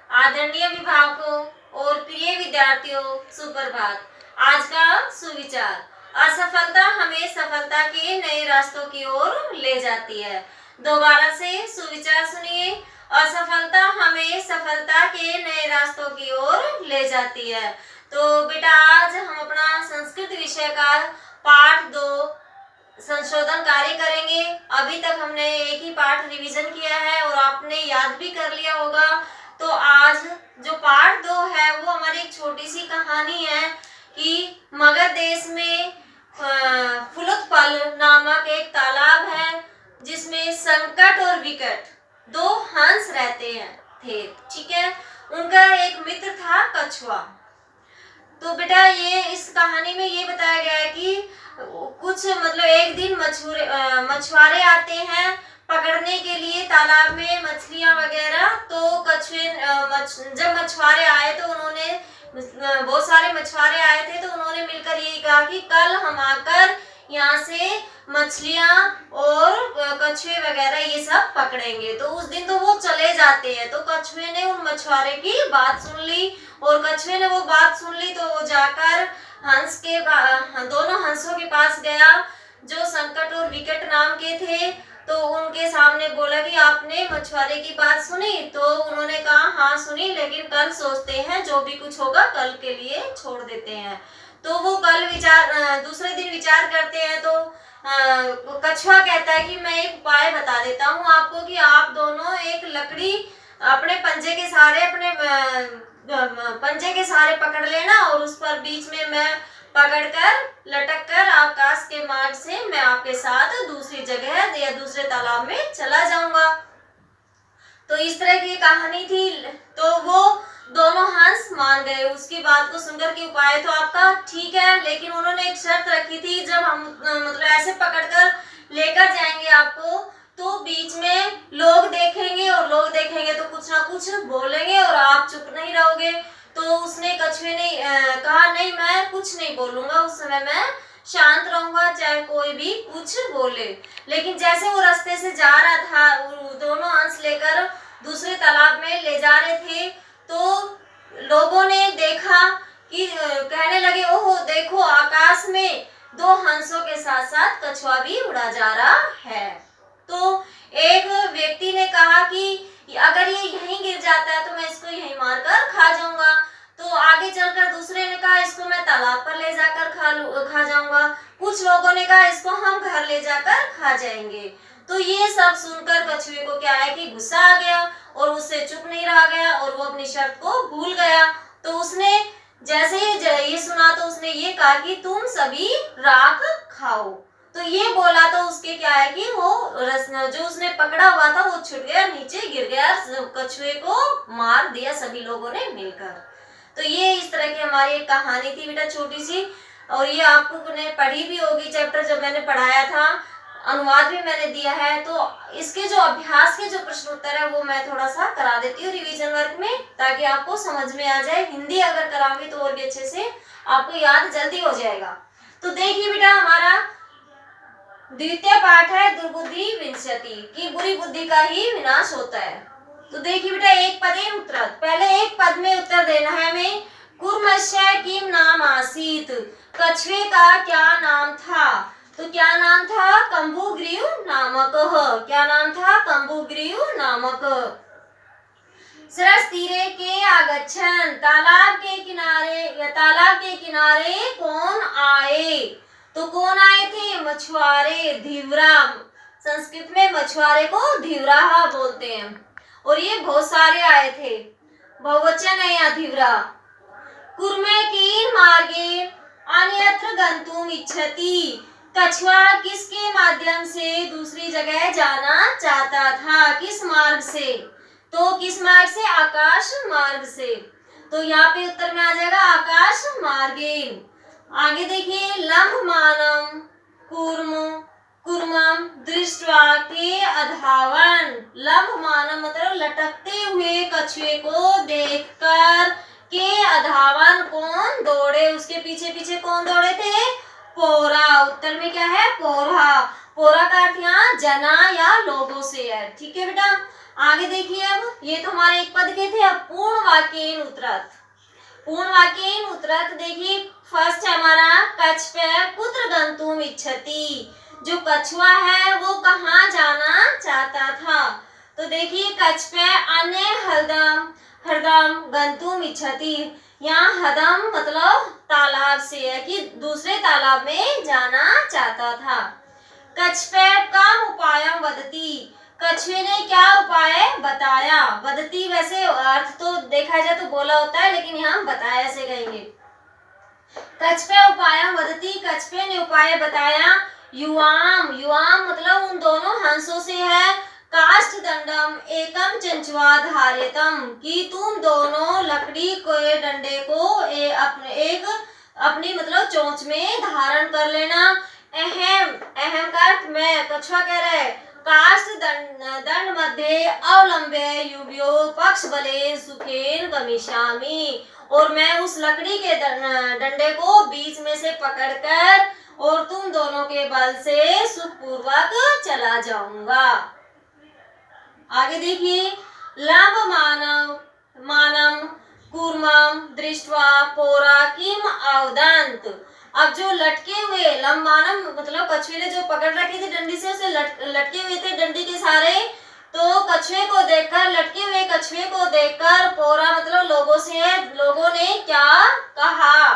आदरणीय अभिभावकों और प्रिय विद्यार्थियों, सुप्रभात। आज का सुविचार, असफलता हमें सफलता के नए रास्तों की ओर ले जाती है। दोबारा से सुविचार सुनिए। असफलता हमें सफलता के नए रास्तों की ओर ले जाती है। तो बेटा, आज हम अपना संस्कृत विषय का पाठ 2 संशोधन कार्य करेंगे। अभी तक हमने एक ही पाठ रिवीजन किया है और आपने याद भी कर लिया होगा। तो आज जो पार्ट 2 है वो हमारी एक छोटी सी कहानी है कि मगध देश में फुलुतपल नामक एक तालाब है जिसमें संकट और विकट 2 हंस रहते हैं थे। ठीक है, उनका एक मित्र था कछुआ। तो बेटा, ये इस कहानी में ये बताया गया है कि कुछ एक दिन मछुआरे आते हैं पकड़ने के लिए तालाब में मछलियां वगैरह। तो कछुए जब मछुआरे आए तो उन्होंने बहुत सारे मछुआरे आए थे तो उन्होंने मिलकर ये कहा कि कल हम आकर यहाँ से मछलियां और कछुए वगैरह ये सब पकड़ेंगे। तो उस दिन तो वो चले जाते हैं। तो कछुए ने उन मछुआरे की बात सुन ली और कछुए ने वो बात सुन ली तो वो जाकर दोनों हंसों के पास गया जो संकट और विकट नाम के थे। तो उनके सामने बोला कि आपने मछुआरे की बात सुनी? तो उन्होंने कहा हाँ सुनी, लेकिन कल सोचते हैं, जो भी कुछ होगा कल के लिए छोड़ देते हैं। तो वो कल दूसरे दिन विचार करते हैं। तो कछुआ कहता है कि मैं एक उपाय बता देता हूँ आपको कि आप दोनों एक लकड़ी अपने पंजे के सहारे पकड़ लेना और उस पर बीच में मैं पकड़कर लटक कर आकाश के मार्ग से मैं आपके साथ दूसरी जगह या दूसरे तालाब में चला जाऊंगा। तो इस तरह की कहानी थी। तो वो दोनों हंस मान गए उसकी बात को सुनकर कि उपाय तो आपका ठीक है, लेकिन उन्होंने एक शर्त रखी थी, जब हम ऐसे पकड़कर लेकर जाएंगे आपको तो बीच में लोग देखेंगे और लोग देखेंगे तो कुछ ना कुछ बोलेंगे और आप चुप नहीं रहोगे। तो उसने कछुए ने कहा नहीं, मैं कुछ नहीं बोलूंगा, उस समय मैं शांत रहूंगा चाहे कोई भी कुछ बोले। लेकिन जैसे वो रास्ते से जा रहा था, दोनों हंस लेकर दूसरे तालाब में ले जा रहे थे, तो लोगों ने देखा कि कहने लगे ओहो देखो, आकाश में 2 हंसों के साथ साथ कछुआ भी उड़ा जा रहा है। तो एक व्यक्ति ने कहा कि अगर ये यहीं गिर जाता है तो मैं इसको यहीं मारकर खा जाऊंगा। तो आगे चलकर दूसरे ने कहा इसको मैं तालाब पर ले जाकर खा जाऊंगा। कुछ लोगों ने कहा इसको हम घर ले जाकर खा जाएंगे। तो ये सब सुनकर कछुए को क्या है कि गुस्सा आ गया और उससे चुप नहीं रहा गया और वो अपनी शर्त को भूल गया। तो उसने जैसे ही ये सुना तो उसने ये कहा कि तुम सभी राख खाओ। तो ये बोला तो उसके क्या है कि वो जो उसने पकड़ा हुआ था वो छूट गया, नीचे गिर गया, कछुए को मार दिया सभी लोगों ने मिलकर। तो ये इस तरह की हमारी एक कहानी थी बेटा, छोटी सी, और ये आपको ने पढ़ी भी होगी चैप्टर जब मैंने पढ़ाया था, अनुवाद भी मैंने दिया है। तो इसके जो अभ्यास के जो प्रश्न उत्तर है वो मैं थोड़ा सा करा देती हूँ रिवीजन वर्क में, ताकि आपको समझ में आ जाए। हिंदी अगर कराऊंगी तो और भी अच्छे से आपको याद जल्दी हो जाएगा। तो देखिए बेटा, हमारा द्वितीय पाठ है दुर्बुद्धि विनश्यति, कि बुरी बुद्धि का ही विनाश होता है। तो देखिए बेटा, एक पदेन उत्तर, पहले एक पद में उत्तर देना है हमें। कूर्मस्य किम नाम आसीत, कछुए का क्या नाम था? तो क्या नाम था? कंबुग्रीव नामक। क्या नाम था? कंबुग्रीव नामक। सरस तीरे के आगच्छन, तालाब के किनारे कौन आए? तो कौन आए थे? मछुआरे, धीवरा। संस्कृत में मछुआरे को धीवरा बोलते हैं। और ये बहुत सारे आए थे, बहुवचन है यहाँ धीवरा। कुर्मे की मार्गे अन्यत्र गंतुम इच्छति, कछुआ किसके माध्यम से दूसरी जगह जाना चाहता था? किस मार्ग से? तो किस मार्ग से? आकाश मार्ग से। तो यहाँ पे उत्तर में आ जाएगा आकाश मार्गेन। आगे देखिए, लंबमानम कूर्मम दृष्ट्वा के अधावन। लंबमानम मतलब लटकते हुए कछुए को देखकर, के अधावन कौन दौड़े, उसके पीछे पीछे कौन दौड़े थे? पोरा। उत्तर में क्या है? पोरा। पोरा का अर्थ यहाँ जना या लोगों से है। ठीक है बेटा, आगे देखिए। अब ये तो हमारे एक पद के थे। अब पूर्ण वाक्येन उतरत। पूर्ण वाक्येन उतरत देखिए फर्स्ट है हमारा कछ्वे कुत्र गंतुम इच्छति। जो कछुआ है वो कहाँ जाना चाहता था। तो देखिए कछ्वे अन्य हरदम हरदम गंतुम इच्छति। यहाँ हदम मतलब तालाब से है कि दूसरे तालाब में जाना चाहता था। कछ्वे कम उपायम वदति। कछुए ने क्या उपाय बताया। वदति वैसे अर्थ तो देखा जाए तो बोला होता है, लेकिन यहाँ हम बताया से कहेंगे। कछ्वे उपायम वदति, कछुए ने उपाय बताया। युवाम, युवाम मतलब उन दोनों हंसों से है। काष्ठ दंडम एकम चंचुआ धार्यतम, कि तुम दोनों लकड़ी के डंडे को अपनी मतलब चोंच में धारण कर लेना। अहम, अहम का अर्थ में कछुआ कह रहा है काष्ठ दंड मध्य अवलंब्य युव्यो पक्ष बले सुखेन गमिष्यामि। और मैं उस लकड़ी के डंडे को बीच में से पकड़कर और तुम दोनों के बल से सुखपूर्वक चला जाऊंगा। आगे देखिए लंब मानम कूर्मम दृष्ट्वा पोरा किम अवदंत। अब जो लटके हुए लंबानम मतलब कछुए ने जो पकड़ रखी थी डंडी से, उसे लटके हुए थे डंडी के सारे। तो कछुए को देखकर, लटके हुए कछुए को देखकर पोरा मतलब लोगों ने क्या कहा।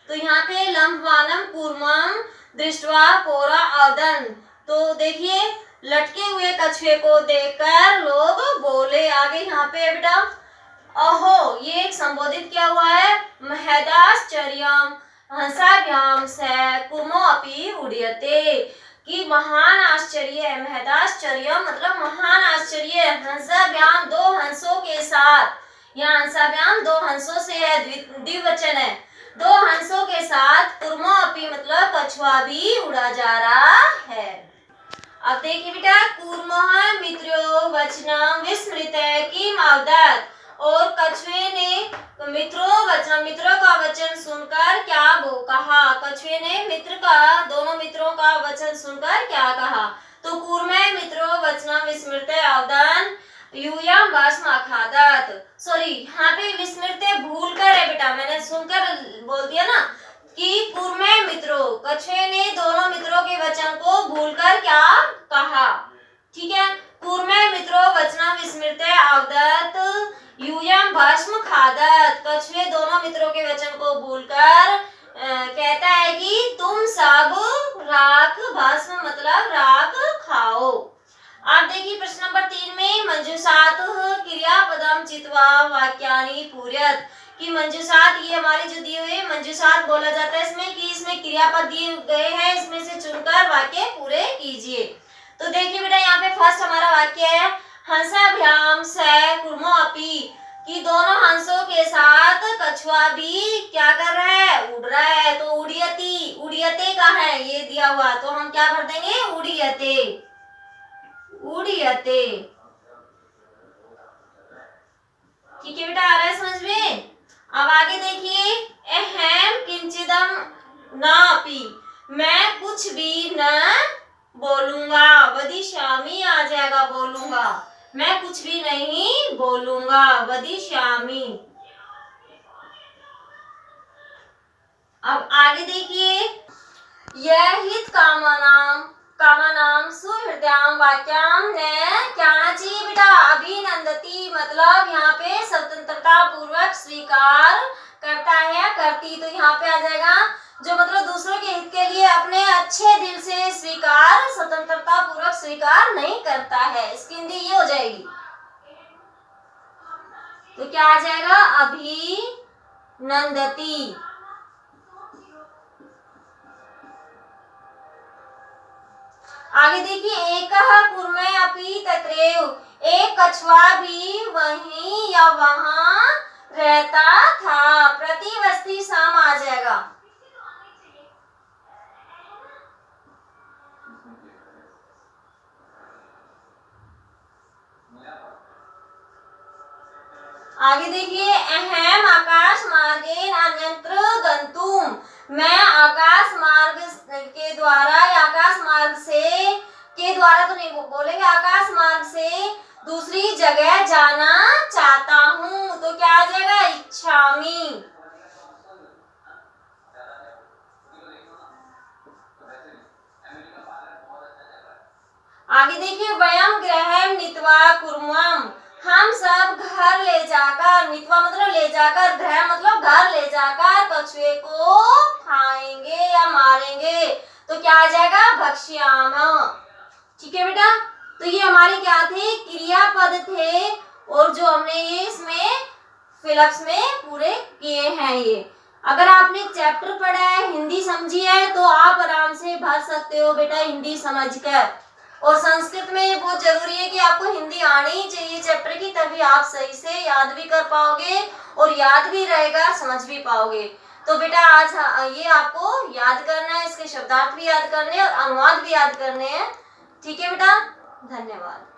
तो यहाँ पे लंबानम कूर्मम दृष्ट्वा पोरा अवदन। तो देखिए लटके हुए कछुए को देखकर लोग बोले। आगे यहाँ पे बेटा अहो, ये संबोधित किया हुआ है महदाश्चर्यम हंसाभ्याम से कुर्मो अपि उड्यते, कि महान आश्चर्य है। महदाश्चर्य मतलब महान आश्चर्य। हंसाभ्याम दो हंसों के साथ, यहाँ हंसाभ्याम दो हंसों से है, द्विवचन है। दो हंसों के साथ कुर्मो अपि मतलब कछुआ भी उड़ा जा रहा है। अब देखिए बेटा कूर्मः मित्रो वचनम विस्मृत किम अवदत्। और कछुए ने मित्रों का वचन सुनकर क्या कहा। कछुए ने दोनों मित्रों का वचन सुनकर क्या कहा। तो कूर्मे मित्रो वचनम विस्मृत अवदन् यूयम भस्म अखादत्। सॉरी, यहाँ पे विस्मृत भूल कर है बेटा, मैंने सुनकर बोल दिया ना कि कूर्मे मित्रों, कछुए ने दोनों मित्रों के वचन को भूलकर क्या कहा। ठीक है, कूर्मे मित्रों वचनम विस्मृत अवदत् यूयम भस्म खादत्। कछुए दोनों मित्रों के वचन को भूलकर कहता है कि तुम सब राख, भस्म मतलब राख खाओ। आप देखिए प्रश्न नंबर 3 में मंजूषात क्रियापदम चित्वा वाक्यानि पूर्यत, कि मंजूषात ये हमारे जो दिए हुए मंजूषात बोला जाता है इसमें, कि इसमें क्रियापद दिए गए हैं, इसमें से चुनकर वाक्य पूरे कीजिए। तो देखिए बेटा यहाँ पे फर्स्ट हमारा वाक्य है हंसाभ्याम से कुर्मो अपि, कि दोनों हंसों के साथ कछुआ भी क्या कर रहा है, उड़ रहा है। तो उड़ियति, उड़ियते का है ये दिया हुआ, तो हम क्या भर देंगे उड़ियते, उड़ियते। ठीक है बेटा, आ रहा है समझ में। अब आगे देखिए अहम किंचिदम न अपि, मैं कुछ भी न बोलूंगा। वदिष्यामि आ जाएगा बोलूंगा, मैं कुछ भी नहीं बोलूंगा। वदिष्यामि। अब आगे देखिए यह हित कामनाम सुहृदयाम वाक्याम ने क्या आना चाहिए बेटा अभिनंदती, मतलब यहाँ पे स्वतंत्रता पूर्वक स्वीकार करता है, करती। तो यहाँ पे आ जाएगा जो मतलब दूसरों के हित के लिए अपने अच्छे दिल से स्वीकार, स्वतंत्रता पूर्वक स्वीकार नहीं करता है। इसकी हिंदी ये हो जाएगी। तो क्या आ जाएगा अभिनंदती। आगे देखिए एक कुर्मे अपि तत्रैव, एक कछुआ भी वहीं या वहां रहता था। प्रतिवस्ती सम आ जाएगा। आगे देखिए अहम आकाश मार्गेन अन्यत्र गंतुम, मैं आकाश मार्ग के द्वारा या आकाश मार्ग से के द्वारा तो नहीं बोलेंगे, आकाश मार्ग से दूसरी जगह जाना चाहता हूँ। तो क्या आ जाएगा आगे देखिए, वयम गृहम नीत्वा कुर्मम, हम सब घर ले जाकर, नीत्वा मतलब ले जाकर, गृह मतलब घर ले जाकर कछुए को खाएंगे या मारेंगे। तो क्या आ जाएगा, भक्ष्याम। ठीक है बेटा, तो ये हमारे क्या थे, क्रियापद थे, और जो हमने ये इसमें फिलअप्स में पूरे किए हैं। ये अगर आपने चैप्टर पढ़ा है, हिंदी समझी है, तो आप आराम से भर सकते हो बेटा हिंदी समझकर। और संस्कृत में बहुत जरूरी है कि आपको हिंदी आनी ही चाहिए चैप्टर की, तभी आप सही से याद भी कर पाओगे और याद भी रहेगा, समझ भी पाओगे। तो बेटा आज ये आपको याद करना है, इसके शब्दार्थ भी याद करने हैं और अनुवाद भी याद करने हैं। ठीक है बेटा, धन्यवाद।